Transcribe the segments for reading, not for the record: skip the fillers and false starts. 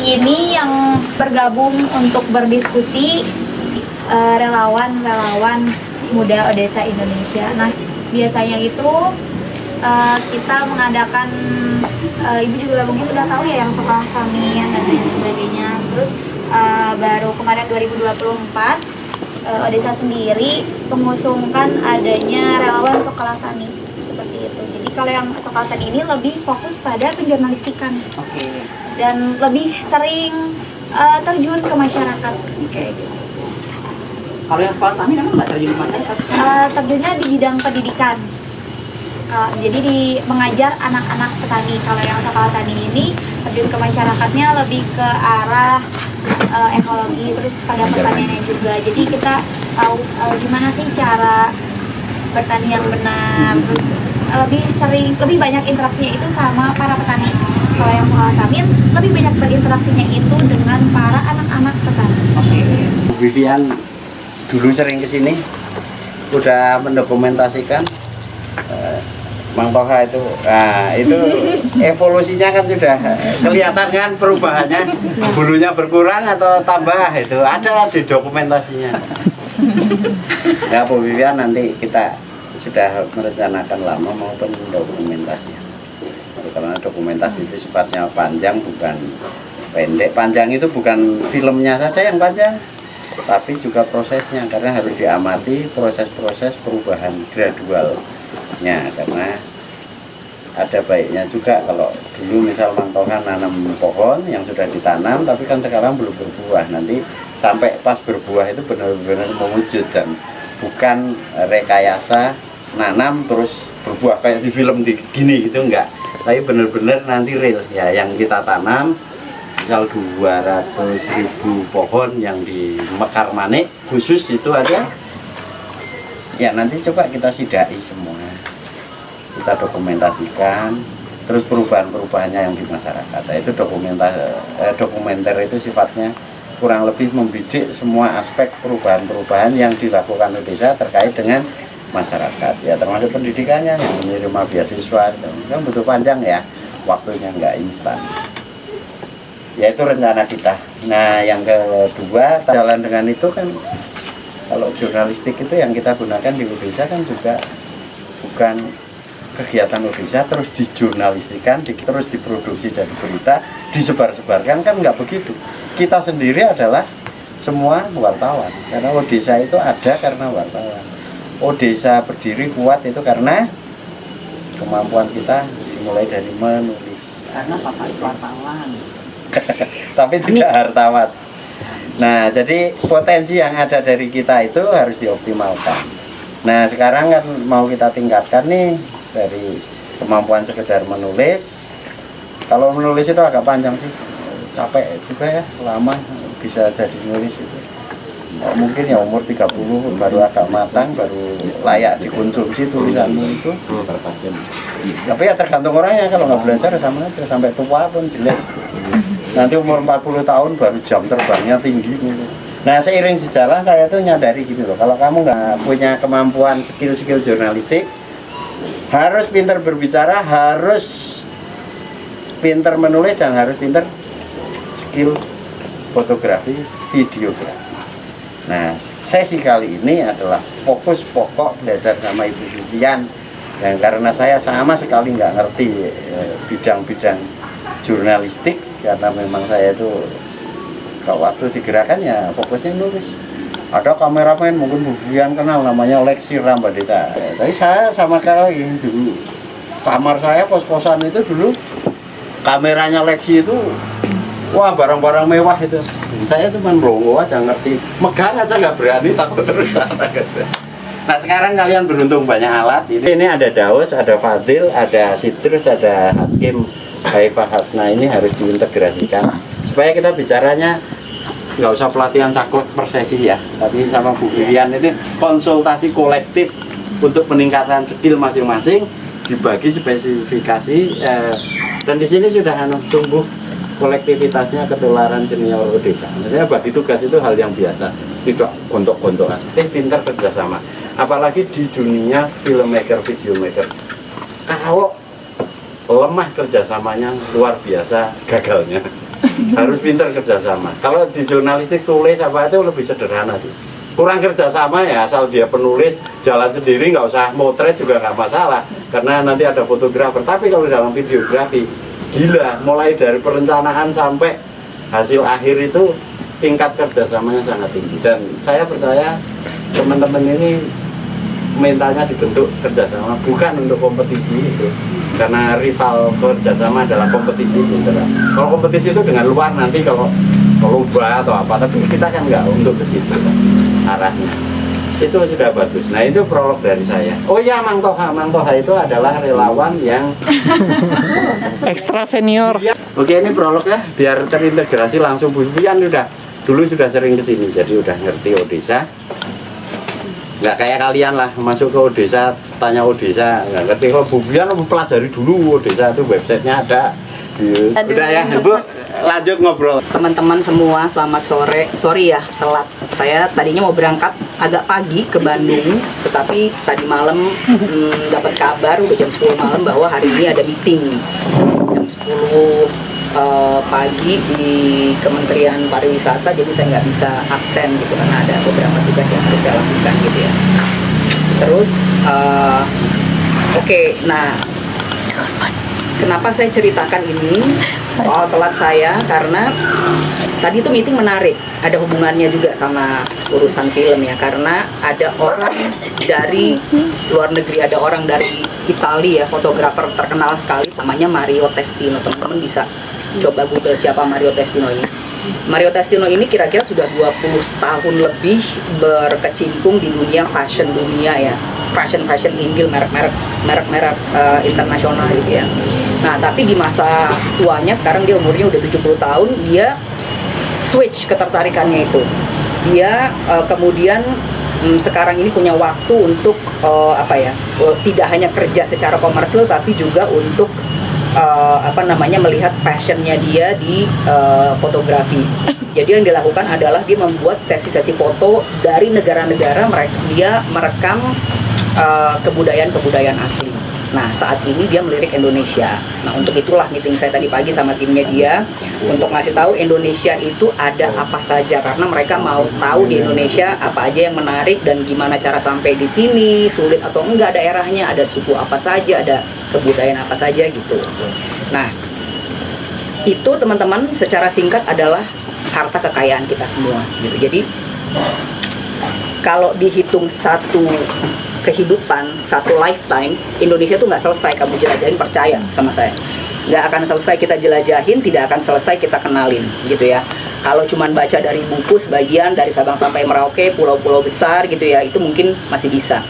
ini yang bergabung untuk berdiskusi relawan-relawan muda Odesa Indonesia. Nah, biasanya itu kita mengadakan, ibu juga mungkin udah tahu ya, yang sekolah Samian dan lain sebagainya. Terus baru kemarin 2024 Odesa sendiri mengusungkan adanya relawan sekolah tani seperti itu. Jadi kalau yang sekolah tani ini lebih fokus pada penjurnalistikan. Dan lebih sering terjun ke masyarakat. Kalau yang sekolah tani memang nggak terjun ke masyarakat? Terjunnya di bidang pendidikan. Jadi mengajar anak-anak petani. Kalau yang sekolah tani ini terjun ke masyarakatnya lebih ke arah ekologi, terus pada pertaniannya juga. Jadi kita tahu gimana sih cara bertani yang benar, terus lebih banyak interaksinya itu sama para petani. Kalau yang sekolah Samin lebih banyak berinteraksinya itu dengan para anak-anak petani. Bu Vivian dulu sering kesini, udah mendokumentasikan Mang Toha itu. Nah, itu evolusinya kan sudah kelihatan kan perubahannya, bulunya berkurang atau tambah, itu ada di dokumentasinya. Ya Bu Vivian, nanti kita sudah merencanakan lama maupun dokumentasinya. Karena dokumentasi itu sifatnya panjang, bukan pendek. Panjang itu bukan filmnya saja yang panjang, tapi juga prosesnya, karena harus diamati proses-proses perubahan gradualnya. Karena ada baiknya juga kalau dulu misal Mang Toha nanam pohon yang sudah ditanam tapi kan sekarang belum berbuah, nanti sampai pas berbuah itu benar-benar mewujud dan bukan rekayasa nanam terus berbuah kayak di film gini gitu, enggak, tapi benar-benar nanti real ya yang kita tanam. Misal 200.000 pohon yang di Mekar Manik khusus itu ada ya, nanti coba kita sidai semua, kita dokumentasikan, terus perubahan-perubahannya yang di masyarakat. Nah, itu dokumenter itu sifatnya kurang lebih membidik semua aspek perubahan-perubahan yang dilakukan Odesa terkait dengan masyarakat, ya termasuk pendidikannya, yang menerima beasiswa kan butuh panjang ya, waktunya nggak instan. Ya itu rencana kita. Nah yang kedua, jalan dengan itu kan, kalau jurnalistik itu yang kita gunakan di Odesa kan juga bukan kegiatan Odesa terus dijurnalistikan, terus diproduksi jadi berita, disebar-sebarkan, kan nggak begitu. Kita sendiri adalah semua wartawan, karena Odesa itu ada karena wartawan. Odesa berdiri kuat itu karena kemampuan kita dimulai dari menulis. Karena Bapak wartawan. Tapi tidak hartawan. Nah, jadi potensi yang ada dari kita itu harus dioptimalkan. Nah, sekarang kan mau kita tingkatkan nih dari kemampuan sekedar menulis. Kalau menulis itu agak panjang sih, capek juga ya, lama bisa jadi nulis itu. Mungkin ya umur 30 baru agak matang, baru layak dikonsumsi tulisanmu itu. Tapi ya tergantung orangnya, kalau nggak belajar sama aja, sampai tua pun jelek. Nanti umur 40 tahun baru jam terbangnya tinggi gitu. Nah seiring sejalan saya tuh nyadari gini loh, kalau kamu nggak punya kemampuan skill jurnalistik, harus pintar berbicara, harus pintar menulis, dan harus pintar skill fotografi, videografi. Nah, sesi kali ini adalah fokus pokok belajar sama Ibu Vivian. Dan karena saya sama sekali nggak ngerti bidang-bidang jurnalistik, karena memang saya itu kalau waktu digerakkan ya fokusnya nulis. Ada kameramen mungkin Bu Vivian kenal, namanya Lexi Rambadita. Tapi saya sama sekali dulu, kamar saya kos-kosan itu dulu kameranya Lexi itu, wah barang-barang mewah itu. Saya cuma melongo aja, ngerti megang aja nggak berani, takut terus. Nah sekarang kalian beruntung banyak alat. Ini ada Daus, ada Fadil, ada Sitrus, ada Hakim, Haifah Hasna. Ini harus diintegrasikan supaya kita bicaranya nggak usah pelatihan saklek per sesi ya, tapi sama Bu Vivian itu konsultasi kolektif untuk peningkatan skill masing-masing, dibagi spesifikasi, dan di sini sudah tumbuh kolektivitasnya, ketularan senior Odesa. Maksudnya bagi tugas itu hal yang biasa, tidak gontok-gontokan. Pintar kerjasama, apalagi di dunia filmmaker, videomaker. Kalau lemah kerjasamanya, luar biasa gagalnya. harus pintar kerjasama. Kalau di jurnalistik tulis apa itu lebih sederhana sih. Kurang kerjasama ya asal dia penulis jalan sendiri, nggak usah motret juga nggak masalah karena nanti ada fotografer. Tapi kalau dalam videografi gila, mulai dari perencanaan sampai hasil akhir itu tingkat kerjasamanya sangat tinggi, dan saya percaya teman-teman ini mintanya dibentuk kerjasama bukan untuk kompetisi itu, karena rival kerjasama adalah kompetisi gitu. Kalau kompetisi itu dengan luar nanti kalau lomba atau apa, tapi kita kan nggak untuk ke situ kan, arahnya itu sudah bagus. Nah itu prolog dari saya. Oh ya, Mang Toha itu adalah relawan yang Ekstra senior. Oke, ini prolog ya, biar terintegrasi langsung. Bu Vivian dulu sudah sering kesini, jadi udah ngerti Odesa. Nggak kayak kalian lah, masuk ke Odesa, tanya Odesa, nggak ngerti. Kalau Bu Vivian pelajari dulu Odesa, itu websitenya ada. Udah ya, Bu, lanjut ngobrol. Teman-teman semua, selamat sore. Sorry ya, telat. Saya tadinya mau berangkat agak pagi ke Bandung, tetapi tadi malam dapat kabar udah jam 10 malam bahwa hari ini ada meeting jam 10 pagi di Kementerian Pariwisata, jadi saya nggak bisa absen gitu karena ada beberapa tugas yang harus saya lakukan gitu ya. Terus oke, nah kenapa saya ceritakan ini soal telat saya, karena tadi itu meeting menarik, ada hubungannya juga sama urusan film ya, karena ada orang dari luar negeri, ada orang dari Italia ya, fotografer terkenal sekali namanya Mario Testino. Teman-teman bisa coba Google siapa Mario Testino ini. Mario Testino ini kira-kira sudah 20 tahun lebih berkecimpung di dunia fashion dunia ya, fashion inggil, merek-merek internasional gitu ya. Nah tapi di masa tuanya, sekarang dia umurnya udah 70 tahun, dia switch ketertarikannya itu. Dia kemudian sekarang ini punya waktu untuk tidak hanya kerja secara komersil, tapi juga untuk melihat passionnya dia di fotografi. Jadi yang dilakukan adalah dia membuat sesi-sesi foto dari negara-negara, dia merekam kebudayaan asli. Nah saat ini dia melirik Indonesia. Nah untuk itulah meeting saya tadi pagi sama timnya dia, untuk ngasih tahu Indonesia itu ada apa saja, karena mereka mau tahu di Indonesia apa aja yang menarik dan gimana cara sampai di sini, sulit atau enggak daerahnya, ada suku apa saja, ada kebudayaan apa saja gitu. Nah itu teman-teman secara singkat adalah harta kekayaan kita semua gitu. Jadi kalau dihitung satu kehidupan, satu lifetime, Indonesia tuh nggak selesai kamu jelajahin, percaya sama saya. Nggak akan selesai kita jelajahin, tidak akan selesai kita kenalin gitu ya. Kalau cuman baca dari buku sebagian, dari Sabang sampai Merauke, pulau-pulau besar gitu ya, itu mungkin masih bisa.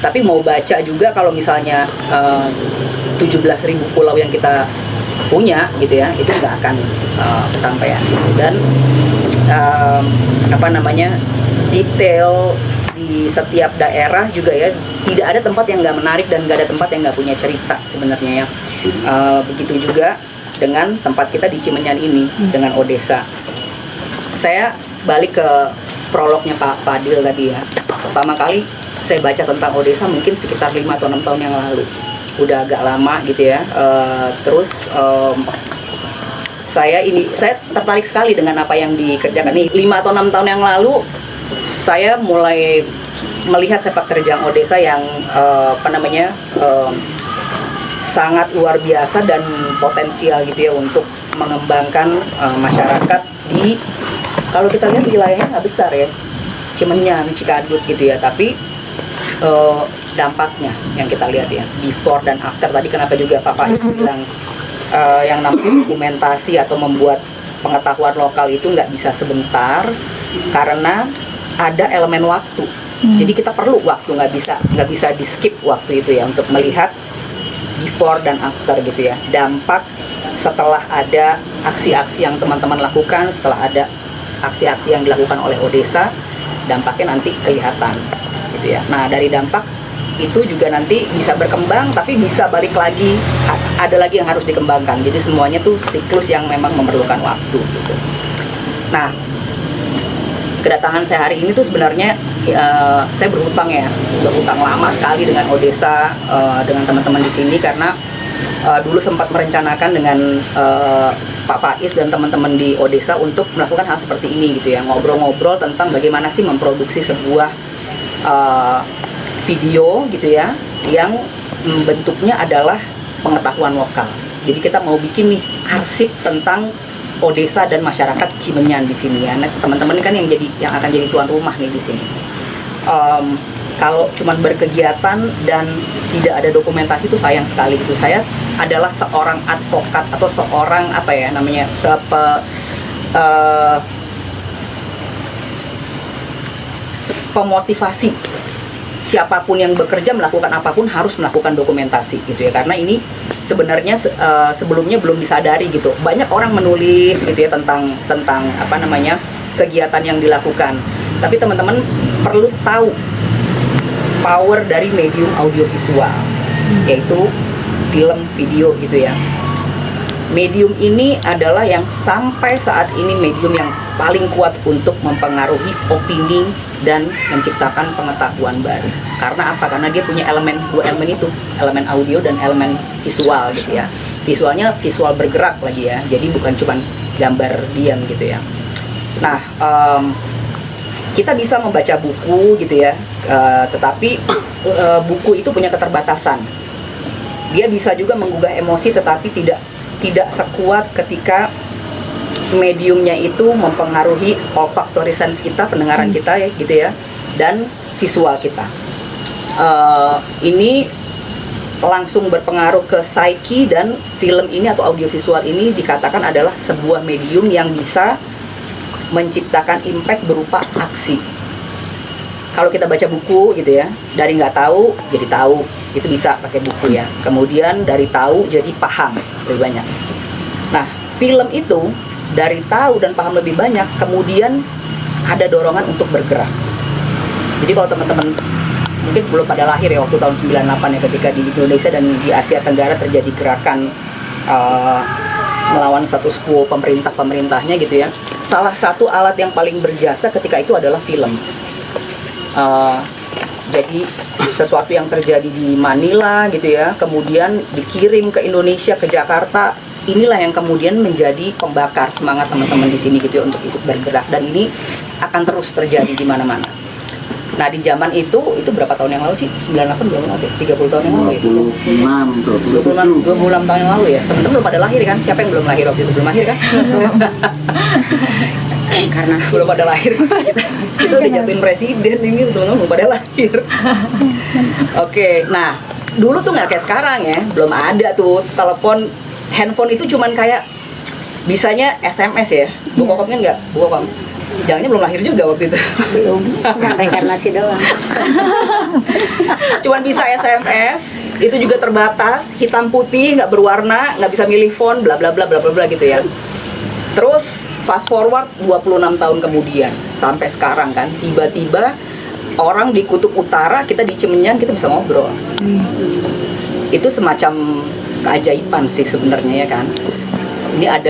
Tapi mau baca juga kalau misalnya 17.000 pulau yang kita punya gitu ya, itu nggak akan kesampaian gitu. Dan detail di setiap daerah juga ya, tidak ada tempat yang nggak menarik dan nggak ada tempat yang nggak punya cerita sebenarnya ya. Begitu juga dengan tempat kita di Cimenyan ini, dengan Odesa. Saya balik ke prolognya Pak Fadil tadi ya. Pertama kali saya baca tentang Odesa mungkin sekitar 5 atau 6 tahun yang lalu, udah agak lama gitu ya. Saya tertarik sekali dengan apa yang dikerjakan nih. 5 atau 6 tahun yang lalu saya mulai melihat sepak terjang Odesa yang sangat luar biasa dan potensial gitu ya untuk mengembangkan masyarakat di, kalau kita lihat wilayahnya nggak besar ya, Cimenyan, Cikadut gitu ya, tapi dampaknya yang kita lihat ya, before dan after. Tadi kenapa juga Pak Faiz bilang yang namanya dokumentasi atau membuat pengetahuan lokal itu nggak bisa sebentar, karena ada elemen waktu. Jadi kita perlu waktu, nggak bisa di skip waktu itu ya, untuk melihat before dan after gitu ya, dampak setelah ada aksi-aksi yang teman-teman lakukan, setelah ada aksi-aksi yang dilakukan oleh Odesa, dampaknya nanti kelihatan gitu ya. Nah dari dampak itu juga nanti bisa berkembang, tapi bisa balik lagi, ada lagi yang harus dikembangkan. Jadi semuanya tuh siklus yang memang memerlukan waktu gitu. Nah kedatangan saya hari ini tuh sebenarnya saya berhutang lama sekali dengan Odesa, dengan teman-teman di sini, karena dulu sempat merencanakan dengan Pak Faiz dan teman-teman di Odesa untuk melakukan hal seperti ini gitu ya, ngobrol-ngobrol tentang bagaimana sih memproduksi sebuah video gitu ya, yang bentuknya adalah pengetahuan lokal. Jadi kita mau bikin nih arsip tentang Odesa dan masyarakat Cimenyan di sini ya. Nah, teman-teman kan yang akan jadi tuan rumah nih di sini. Kalau cuman berkegiatan dan tidak ada dokumentasi itu sayang sekali gitu. Saya adalah seorang advokat atau seorang apa ya namanya pemotivasi siapapun yang bekerja melakukan apapun harus melakukan dokumentasi gitu ya, karena ini sebenarnya sebelumnya belum disadari gitu. Banyak orang menulis gitu ya tentang apa namanya kegiatan yang dilakukan, tapi teman-teman perlu tahu power dari medium audiovisual, yaitu film, video gitu ya. Medium ini adalah yang sampai saat ini medium yang paling kuat untuk mempengaruhi opini dan menciptakan pengetahuan baru. Karena apa? Karena dia punya dua elemen itu, elemen audio dan elemen visual gitu ya. Visualnya visual bergerak lagi ya, jadi bukan cuma gambar diam gitu ya. Nah, kita bisa membaca buku gitu ya, tetapi buku itu punya keterbatasan. Dia bisa juga menggugah emosi, tetapi tidak sekuat ketika mediumnya itu mempengaruhi olfactory sense kita, pendengaran kita ya gitu ya, dan visual kita. Ini langsung berpengaruh ke psyche, dan film ini atau audiovisual ini dikatakan adalah sebuah medium yang bisa menciptakan impact berupa aksi. Kalau kita baca buku gitu ya, dari nggak tahu jadi tahu, itu bisa pakai buku ya. Kemudian dari tahu jadi paham lebih banyak. Nah, film itu dari tahu dan paham lebih banyak, kemudian ada dorongan untuk bergerak. Jadi kalau teman-teman mungkin belum pada lahir ya waktu tahun 98 ya, ketika di Indonesia dan di Asia Tenggara terjadi gerakan melawan status quo pemerintahnya gitu ya. Salah satu alat yang paling berjasa ketika itu adalah film. Jadi sesuatu yang terjadi di Manila gitu ya, kemudian dikirim ke Indonesia, ke Jakarta, inilah yang kemudian menjadi pembakar semangat teman-teman di sini gitu ya, untuk ikut bergerak, dan ini akan terus terjadi di mana-mana. Nah, di zaman itu berapa tahun yang lalu sih? 98 belum ada, 30 tahun yang lalu ya? 26 tahun yang lalu ya? Teman-teman belum pada lahir kan? Siapa yang belum lahir waktu itu? Belum lahir kan? Karena belum pada lahir, kita udah jatuhin presiden, ini teman-teman belum pada lahir. Oke, nah dulu tuh nggak kayak sekarang ya, belum ada tuh telepon, handphone itu cuman kayak bisanya SMS ya. Bu Kokom kan nggak? Bu Kokom jangannya belum lahir juga waktu itu. Belum, reinkarnasi doang. Cuman bisa SMS, itu juga terbatas, hitam putih, nggak berwarna, nggak bisa milih font, bla bla bla bla bla bla gitu ya. Terus fast forward 26 tahun kemudian sampai sekarang kan, tiba-tiba orang di kutub utara, kita di Cimenyan, kita bisa ngobrol. Itu semacam keajaiban sih sebenarnya ya kan. Ini ada